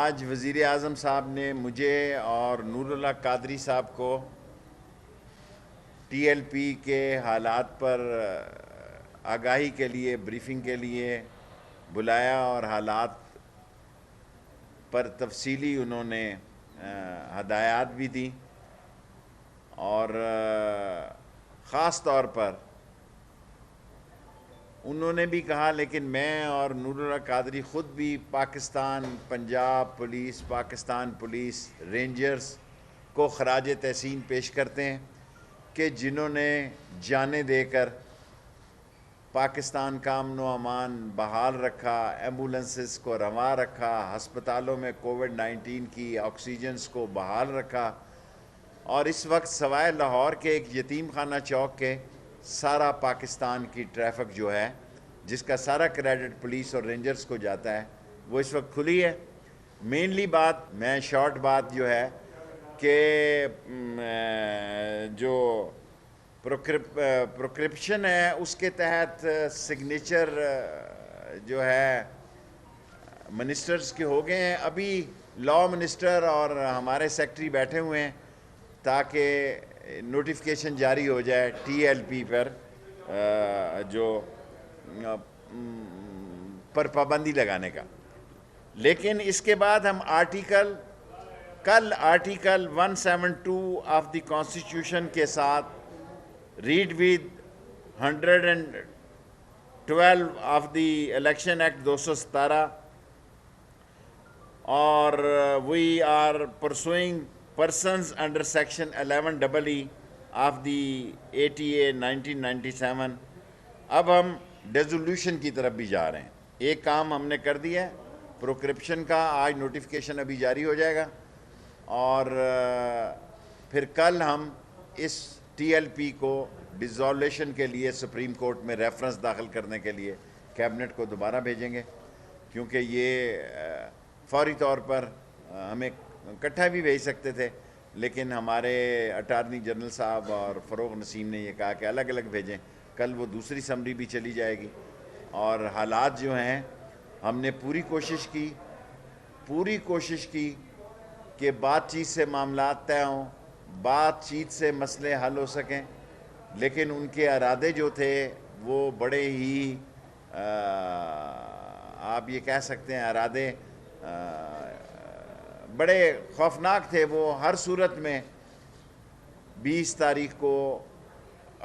آج وزیر اعظم صاحب نے مجھے اور نور اللہ قادری صاحب کو ٹی ایل پی کے حالات پر آگاہی کے لیے بریفنگ کے لیے بلایا اور حالات پر تفصیلی انہوں نے ہدایات بھی دی اور خاص طور پر انہوں نے بھی کہا، لیکن میں اور نور اللہ قادری خود بھی Pakistan Punjab police, Pakistan police rangers کو خراج تحسین پیش کرتے ہیں کہ جنہوں نے جانیں دے کر پاکستان کا امن و امان بحال رکھا، ایمبولنسز کو رواں رکھا، ہسپتالوں میں کووڈ-19 کی آکسیجنز کو بحال رکھا، اور اس وقت سوائے لاہور کے ایک یتیم خانہ چوک کے سارا پاکستان کی ٹریفک جو ہے، جس کا سارا کریڈٹ پولیس اور رینجرز کو جاتا ہے، وہ اس وقت کھلی ہے۔ مینلی میں شارٹ بات جو ہے کہ جو پروکرپشن ہے اس کے تحت سگنیچر جو ہے منسٹرز کے ہو گئے ہیں۔ ابھی لاء منسٹر اور ہمارے سیکٹری بیٹھے ہوئے ہیں تاکہ نوٹیفیکیشن جاری ہو جائے ٹی ایل پی پر جو پر پابندی لگانے کا۔ لیکن اس کے بعد ہم کل آرٹیکل 172 آف دی کانسٹیٹیوشن کے ساتھ read with 112 of the election act 217 اور we are pursuing persons under section 11EE of the ATA 1997۔ اب ہم ڈیزولوشن کی طرف بھی جا رہے ہیں۔ ایک کام ہم نے کر دیا ہے پروکرپشن کا، آج نوٹیفیکیشن ابھی جاری ہو جائے گا، اور پھر کل ہم اس ٹی ایل پی کو ڈیزولوشن کے لیے سپریم کورٹ میں ریفرنس داخل کرنے کے لیے کیبنٹ کو دوبارہ بھیجیں گے، کیونکہ یہ فوری طور پر ہمیں اکٹھا بھی بھیج سکتے تھے، لیکن ہمارے اٹارنی جنرل صاحب اور فروغ نسیم نے یہ کہا کہ الگ الگ بھیجیں۔ کل وہ دوسری سمری بھی چلی جائے گی، اور حالات جو ہیں ہم نے پوری کوشش کی کہ بات چیت سے معاملات طے ہوں، بات چیت سے مسئلے حل ہو سکیں، لیکن ان کے ارادے جو تھے وہ بڑے ہی آپ یہ کہہ سکتے ہیں ارادے بڑے خوفناک تھے۔ وہ ہر صورت میں 20 تاریخ کو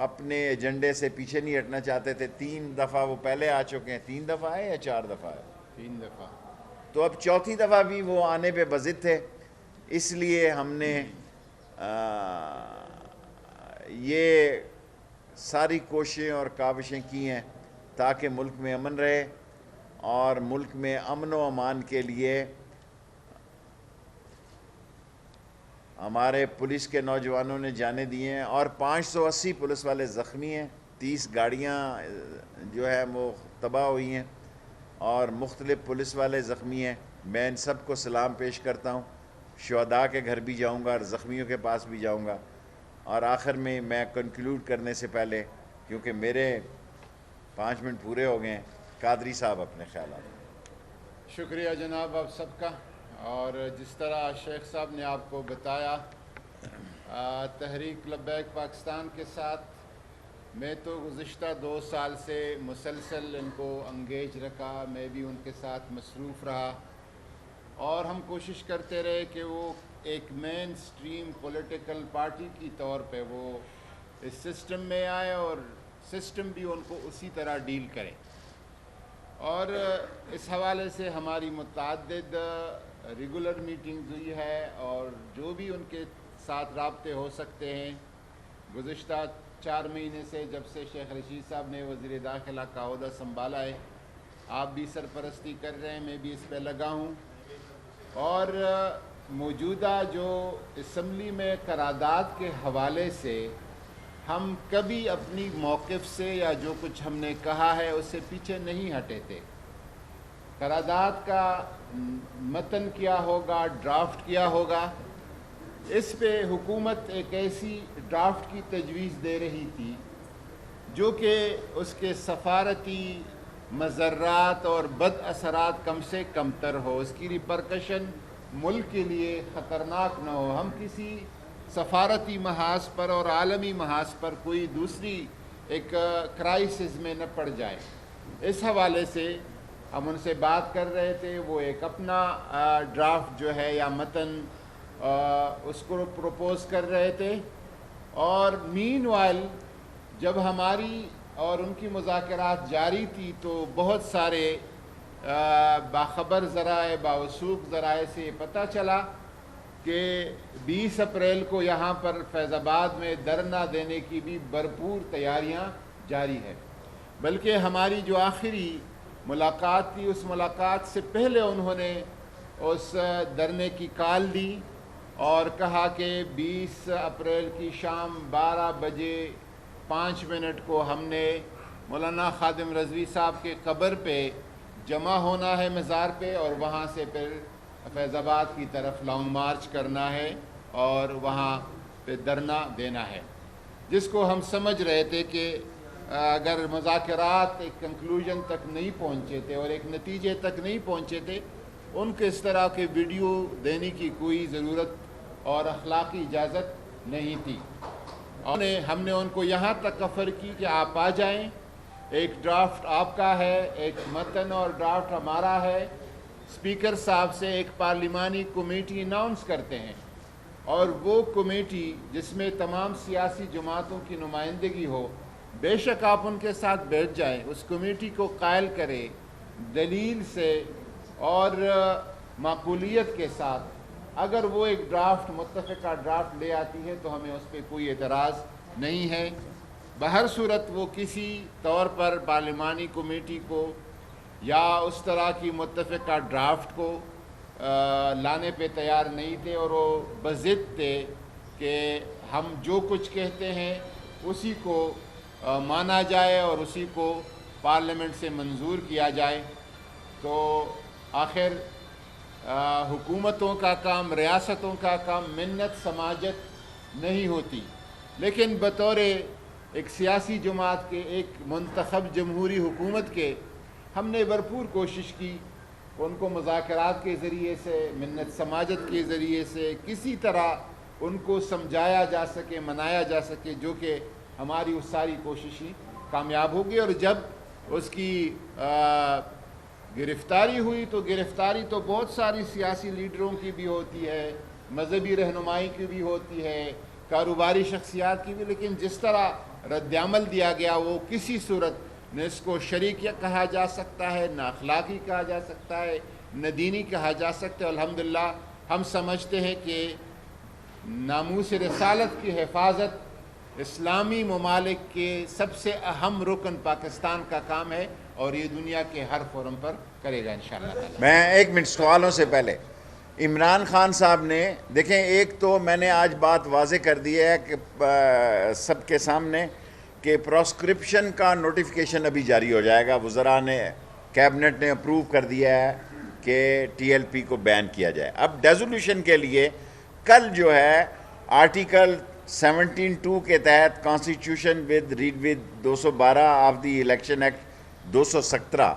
اپنے ایجنڈے سے پیچھے نہیں ہٹنا چاہتے تھے۔ 3 دفعہ وہ پہلے آ چکے ہیں۔ 3 دفعہ ہے یا 4 دفعہ ہے؟ 3 دفعہ۔ تو اب 4تھی دفعہ بھی وہ آنے پہ بضد تھے، اس لیے ہم نے یہ ساری کوششیں اور کاوشیں کی ہیں تاکہ ملک میں امن رہے، اور ملک میں امن و امان کے لیے ہمارے پولیس کے نوجوانوں نے جانیں دی ہیں، اور 580 پولیس والے زخمی ہیں، 30 گاڑیاں جو ہیں وہ تباہ ہوئی ہیں، اور مختلف پولیس والے زخمی ہیں۔ میں ان سب کو سلام پیش کرتا ہوں۔ شہداء کے گھر بھی جاؤں گا اور زخمیوں کے پاس بھی جاؤں گا۔ اور آخر میں کنکلوڈ کرنے سے پہلے، کیونکہ میرے 5 منٹ پورے ہو گئے ہیں، قادری صاحب اپنے خیالات۔ شکریہ جناب آپ سب کا۔ اور جس طرح شیخ صاحب نے آپ کو بتایا تحریک لبیک پاکستان کے ساتھ میں تو گزشتہ 2 سال سے مسلسل ان کو انگیج رکھا، میں بھی ان کے ساتھ مصروف رہا، اور ہم کوشش کرتے رہے کہ وہ ایک مین سٹریم پولیٹیکل پارٹی کی طور پہ وہ اس سسٹم میں آئے اور سسٹم بھی ان کو اسی طرح ڈیل کرے۔ اور اس حوالے سے ہماری متعدد ریگولر میٹنگز ہوئی ہے، اور جو بھی ان کے ساتھ رابطے ہو سکتے ہیں۔ گزشتہ 4 مہینے سے جب سے شیخ رشید صاحب نے وزیر داخلہ کا عہدہ سنبھالا ہے، آپ بھی سرپرستی کر رہے ہیں، میں بھی اس پہ لگا ہوں، اور موجودہ جو اسمبلی میں قرارداد کے حوالے سے ہم کبھی اپنی موقف سے یا جو کچھ ہم نے کہا ہے اس سے پیچھے نہیں ہٹے تھے۔ قرارداد کا متن کیا ہوگا، ڈرافٹ کیا ہوگا، اس پہ حکومت ایک ایسی ڈرافٹ کی تجویز دے رہی تھی جو کہ اس کے سفارتی مضرات اور بد اثرات کم سے کم تر ہو، اس کی ریپرکشن ملک کے لیے خطرناک نہ ہو، ہم کسی سفارتی محاذ پر اور عالمی محاذ پر کوئی دوسری ایک کرائسس میں نہ پڑ جائے۔ اس حوالے سے ہم ان سے بات کر رہے تھے، وہ ایک اپنا ڈرافٹ جو ہے یا متن اس کو پروپوز کر رہے تھے، اور مین وائل جب ہماری اور ان کی مذاکرات جاری تھی تو بہت سارے باخبر ذرائع باوثوق ذرائع سے یہ پتہ چلا کہ 20 اپریل کو یہاں پر فیض آباد میں دھرنا دینے کی بھی بھرپور تیاریاں جاری ہے، بلکہ ہماری جو آخری ملاقات تھی اس ملاقات سے پہلے انہوں نے اس دھرنے کی کال دی اور کہا کہ 20 اپریل کی شام 12 بجے 5 منٹ کو ہم نے مولانا خادم رضوی صاحب کے قبر پہ جمع ہونا ہے مزار پہ، اور وہاں سے پھر فیض آباد کی طرف لانگ مارچ کرنا ہے اور وہاں پہ دھرنا دینا ہے، جس کو ہم سمجھ رہے تھے کہ اگر مذاکرات ایک کنکلوژن تک نہیں پہنچے تھے اور ایک نتیجے تک نہیں پہنچے تھے، ان کو اس طرح کے ویڈیو دینے کی کوئی ضرورت اور اخلاقی اجازت نہیں تھی۔ اور ہم نے ان کو یہاں تک آفر کی کہ آپ آ جائیں، ایک ڈرافٹ آپ کا ہے، ایک متن اور ڈرافٹ ہمارا ہے، اسپیکر صاحب سے ایک پارلیمانی کمیٹی اناؤنس کرتے ہیں، اور وہ کمیٹی جس میں تمام سیاسی جماعتوں کی نمائندگی ہو، بے شک آپ ان کے ساتھ بیٹھ جائیں، اس کمیٹی کو قائل کرے دلیل سے اور معقولیت کے ساتھ۔ اگر وہ ایک ڈرافٹ متفقہ ڈرافٹ لے آتی ہے تو ہمیں اس پہ کوئی اعتراض نہیں ہے۔ بہر صورت وہ کسی طور پر پارلیمانی کمیٹی کو یا اس طرح کی متفقہ ڈرافٹ کو لانے پہ تیار نہیں تھے، اور وہ بضد تھے کہ ہم جو کچھ کہتے ہیں اسی کو مانا جائے اور اسی کو پارلیمنٹ سے منظور کیا جائے۔ تو آخر حکومتوں کا کام، ریاستوں کا کام منت سماجت نہیں ہوتی، لیکن بطور ایک سیاسی جماعت کے، ایک منتخب جمہوری حکومت کے، ہم نے بھرپور کوشش کی ان کو مذاکرات کے ذریعے سے، منت سماجت کے ذریعے سے کسی طرح ان کو سمجھایا جا سکے، منایا جا سکے، جو کہ ہماری اس ساری کوششیں کامیاب ہوگی۔ اور جب اس کی گرفتاری ہوئی تو گرفتاری تو بہت ساری سیاسی لیڈروں کی بھی ہوتی ہے، مذہبی رہنمائی کی بھی ہوتی ہے، کاروباری شخصیات کی بھی، لیکن جس طرح رد عمل دیا گیا وہ کسی صورت نہ اس کو شرعی کہا جا سکتا ہے، نہ اخلاقی کہا جا سکتا ہے، نہ دینی کہا جا سکتا ہے۔ الحمدللہ ہم سمجھتے ہیں کہ ناموس رسالت کی حفاظت اسلامی ممالک کے سب سے اہم رکن پاکستان کا کام ہے، اور یہ دنیا کے ہر فورم پر کرے گا انشاءاللہ تعالی۔ میں ایک منٹ سوالوں سے پہلے عمران خان صاحب نے دیکھیں، ایک تو میں نے آج بات واضح کر دی ہے کہ سب کے سامنے کہ پراسکرپشن کا نوٹیفیکیشن ابھی جاری ہو جائے گا، وزراء نے، کیبنٹ نے اپروو کر دیا ہے کہ ٹی ایل پی کو بین کیا جائے۔ اب ڈیزولوشن کے لیے کل جو ہے آرٹیکل 17(2) کے تحت constitution read with 212 of the election act 217،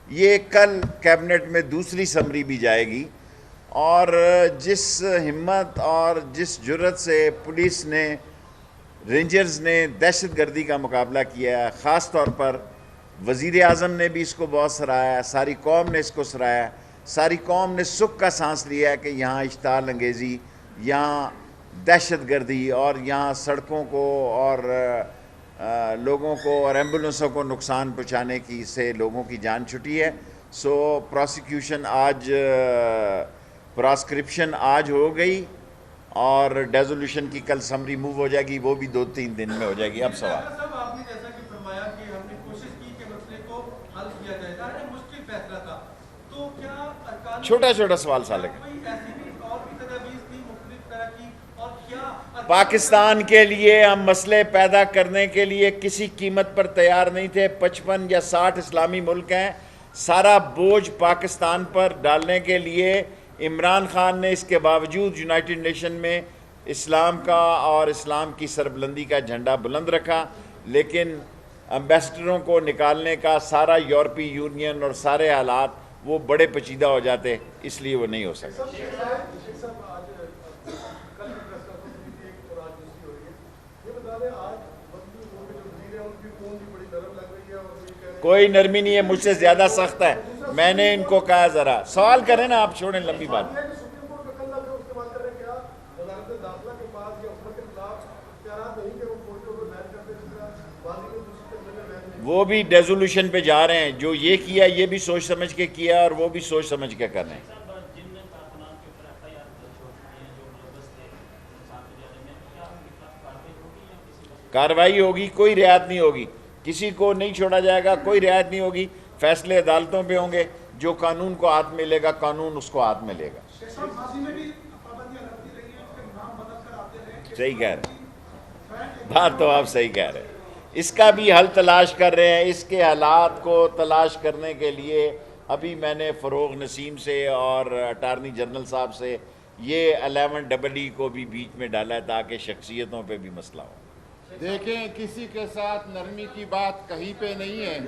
یہ کل کیبنٹ میں دوسری سمری بھی جائے گی، اور جس ہمت اور جس جرت سے پولیس نے، رینجرز نے دہشت گردی کا مقابلہ کیا ہے، خاص طور پر وزیر اعظم نے بھی اس کو بہت سراہا، ساری قوم نے اس کو سراہا، ساری قوم نے سکھ کا سانس لیا ہے کہ یہاں اشتعال انگیزی، یہاں دہشت گردی، اور یہاں سڑکوں کو اور لوگوں کو اور ایمبولنسوں کو نقصان پہنچانے کی سے لوگوں کی جان چھٹی ہے۔ سو پروسیکیوشن آج، پراسکرپشن آج ہو گئی، اور ڈیزولوشن کی کل سمری موو ہو جائے گی، وہ بھی 2-3 دن میں ہو جائے گی۔ اب سوال صاحب، آپ نے جیسا کہ فرمایا کہ ہم نے کوشش کی کہ مسئلے کو حل کیا جائے، ظاہر مشکل فیصلہ تھا، تو کیا ارکان چھوٹا چھوٹا سوال سالے کا، کوئی ایسی بھی اور بھی تجاویز تھی مختلف طرح کی، اور کیا پاکستان کے لیے ہم مسئلے پیدا کرنے کے لیے کسی قیمت پر تیار نہیں تھے۔ 55 یا 60 اسلامی ملک ہیں، سارا بوجھ پاکستان پر ڈالنے کے لیے عمران خان نے اس کے باوجود یونائٹڈ نیشن میں اسلام کا اور اسلام کی سربلندی کا جھنڈا بلند رکھا، لیکن امبیسڈروں کو نکالنے کا سارا یورپی یونین اور سارے حالات وہ بڑے پیچیدہ ہو جاتے، اس لیے وہ نہیں ہو سکتا۔ کوئی نرمی نہیں ہے، مجھ سے زیادہ سخت ہے۔ میں نے ان کو کہا ذرا سوال کریں نا، آپ چھوڑیں لمبی بات۔ وہ بھی ڈیزولوشن پہ جا رہے ہیں، جو یہ کیا یہ بھی سوچ سمجھ کے کیا اور وہ بھی سوچ سمجھ کے کر رہے ہیں۔ کارروائی ہوگی، کوئی رعایت نہیں ہوگی، کسی کو نہیں چھوڑا جائے گا، کوئی رعایت نہیں ہوگی، فیصلے عدالتوں پہ ہوں گے، جو قانون کو ہاتھ میں لے گا قانون اس کو ہاتھ میں لے گا۔ صحیح کہہ رہے ہیں، بات تو آپ صحیح کہہ رہے ہیں۔ اس کا بھی حل تلاش کر رہے ہیں۔ اس کے حالات کو تلاش کرنے کے لیے ابھی میں نے فروغ نسیم سے اور اٹارنی جنرل صاحب سے یہ 11EE کو بھی بیچ میں ڈالا ہے تاکہ شخصیتوں پہ بھی مسئلہ ہو۔ دیکھیں، کسی کے ساتھ نرمی کی بات کہیں پہ نہیں ہے۔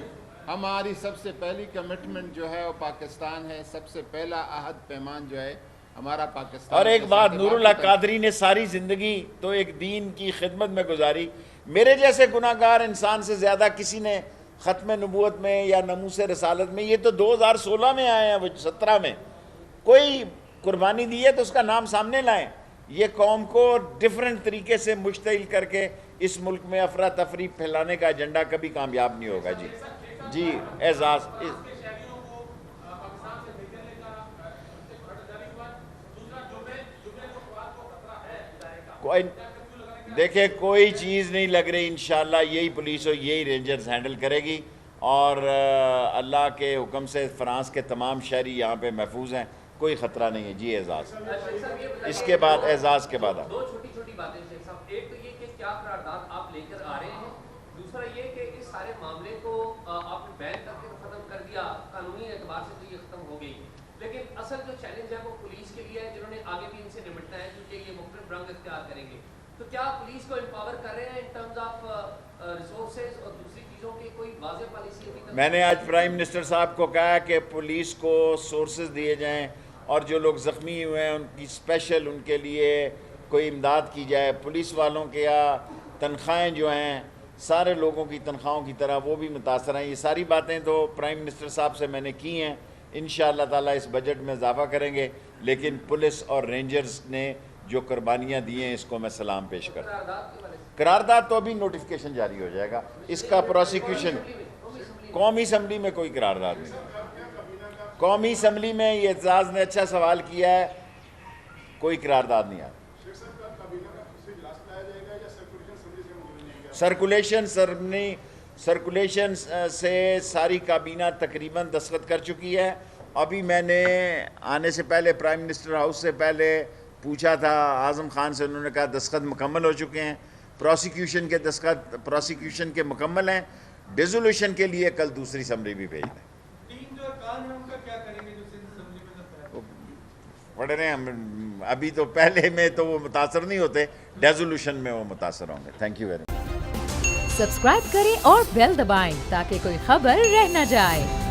ہماری سب سے پہلی کمٹمنٹ جو ہے وہ پاکستان ہے، سب سے پہلا عہد پیمان جو ہے ہمارا پاکستان۔ اور ایک بات، نور اللہ قادری نے ساری زندگی تو ایک دین کی خدمت میں گزاری۔ میرے جیسے گناہگار انسان سے زیادہ کسی نے ختم نبوت میں یا ناموس رسالت میں، یہ تو 2016 میں آئے ہیں، وہ 17 میں کوئی قربانی دی ہے تو اس کا نام سامنے لائیں۔ یہ قوم کو ڈیفرنٹ طریقے سے مشتعل کر کے اس ملک میں افراتفری پھیلانے کا ایجنڈا کبھی کامیاب نہیں ہوگا۔ جی اعزاز دیکھیں، کوئی چیز نہیں لگ رہی، انشاءاللہ یہی پولیس اور یہی رینجرز ہینڈل کرے گی، اور اللہ کے حکم سے فرانس کے تمام شہری یہاں پہ محفوظ ہیں، کوئی خطرہ نہیں ہے۔ جی اعزاز، اس کے بعد اعزاز کے بعد دو چھوٹی باتیں شیخ صاحب، ایک تو یہ کہ کیا قرارداد آپ لے کر آ رہے ہیں، دوسرا یہ کہ اس سارے معاملے کو آپ نے بین کر کے ختم کر دیا، قانونی اعتبار سے تو یہ ختم ہو گئی، لیکن اصل جو چیلنج ہے وہ پولیس کے لیے ہے، جنہوں نے آگے بھی ان سے نمٹنا ہے کیونکہ یہ مختلف رنگ اختیار کریں گے۔ تو کیا پولیس کو امپاور کر رہے ہیں ان ٹرمز آف ریسورسز اور دوسری چیزوں کی کوئی واضح پالیسی ابھی تک؟ میں نے آج پرائم منسٹر صاحب کو کہا کہ پولیس کو سورسز دیے جائیں، اور جو لوگ زخمی ہوئے ہیں ان کی اسپیشل ان کے لیے کوئی امداد کی جائے۔ پولیس والوں کے تنخواہیں جو ہیں سارے لوگوں کی تنخواہوں کی طرح وہ بھی متاثر ہیں۔ یہ ساری باتیں تو پرائم منسٹر صاحب سے میں نے کی ہیں، انشاءاللہ تعالیٰ اس بجٹ میں اضافہ کریں گے، لیکن پولیس اور رینجرز نے جو قربانیاں دی ہیں اس کو میں سلام پیش کرتا ہوں۔ قرارداد تو ابھی نوٹیفیکیشن جاری ہو جائے گا، اس کا پروسیکیوشن قومی اسمبلی میں کوئی قرارداد نہیں۔ قومی اسمبلی میں یہ اعزاز نے اچھا سوال کیا ہے، کوئی قرارداد نہیں آتا۔ سرکولیشن سے ساری کابینہ تقریباً دستخط کر چکی ہے۔ ابھی میں نے آنے سے پہلے پرائم منسٹر ہاؤس سے پہلے پوچھا تھا اعظم خان سے، انہوں نے کہا دستخط مکمل ہو چکے ہیں، پروسیکیوشن کے دستخط پروسیکیوشن کے مکمل ہیں، ڈیزولوشن کے لیے کل دوسری اسمبلی بھی بھیج دیں۔ تین جو ارکان ہیں ان کا کیا کریں گے جو سندھ اسمبلی میں دستخط؟ پڑھ رہے ہیں ہم، ابھی تو پہلے میں تو وہ متاثر نہیں ہوتے، ڈیزولوشن میں وہ متاثر ہوں گے۔ Thank you very much. Subscribe کریں اور بیل دبائیں تاکہ کوئی خبر رہ نہ جائے۔